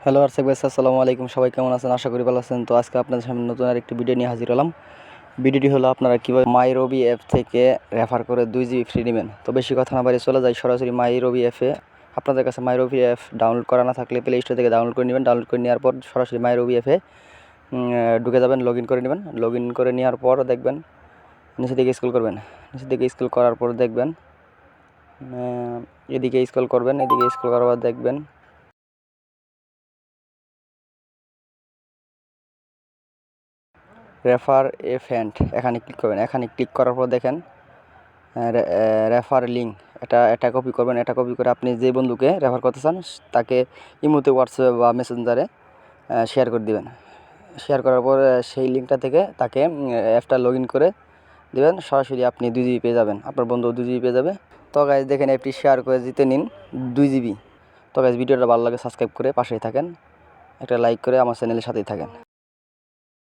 Hello আরসেক ভাই, আসসালামু আলাইকুম। সবাই কেমন আছেন? আশা করি ভালো আছেন। তো আজকে আপনাদের সামনে নতুন আরেকটি ভিডিও নিয়ে হাজির হলাম। ভিডিওটি হলো আপনারা কীভাবে মাইরবি অ্যাপ থেকে রেফার করে 2 GB ফ্রি নেবেন। তো বেশি কথা না বাড়িয়ে চলে যাই সরাসরি মাইরবি অ্যাপে। আপনাদের কাছে মাইরবি অ্যাপ ডাউনলোড করা না থাকলে প্লে স্টোর থেকে ডাউনলোড করে নেবেন। ডাউনলোড করে নেওয়ার পর সরাসরি মাইরবি অ্যাপে ঢুকে যাবেন, লগ ইন করে নেবেন। লগ ইন করে নেওয়ার পর দেখবেন নিচের দিকে স্ক্রল করবেন। নিচের দিকে স্ক্রল করার পর দেখবেন এদিকে স্ক্রল করবেন। এদিকে স্ক্রল করার পর দেখবেন রেফার এ ফ্রেন্ড, এখানে ক্লিক করবেন। এখানে ক্লিক করার পর দেখেন রেফার লিঙ্ক, এটা কপি করবেন। এটা কপি করে আপনি যে বন্ধুকে রেফার করতে চান তাকে ইমোতে, হোয়াটসঅ্যাপে বা মেসেঞ্জারে শেয়ার করে দিবেন। শেয়ার করার পর সেই লিঙ্কটা থেকে তাকে অ্যাপটা লগ ইন করে দেবেন। সরাসরি আপনি 2 GB পেয়ে যাবেন, আপনার বন্ধু 2 GB পেয়ে যাবে। তো গাইজ দেখেন, অ্যাপটি শেয়ার করে জিতে নিন 2 GB। তো গাইজ ভিডিওটা ভালো লাগে সাবস্ক্রাইব করে পাশেই থাকেন, একটা লাইক করে আমার চ্যানেলের সাথেই থাকেন।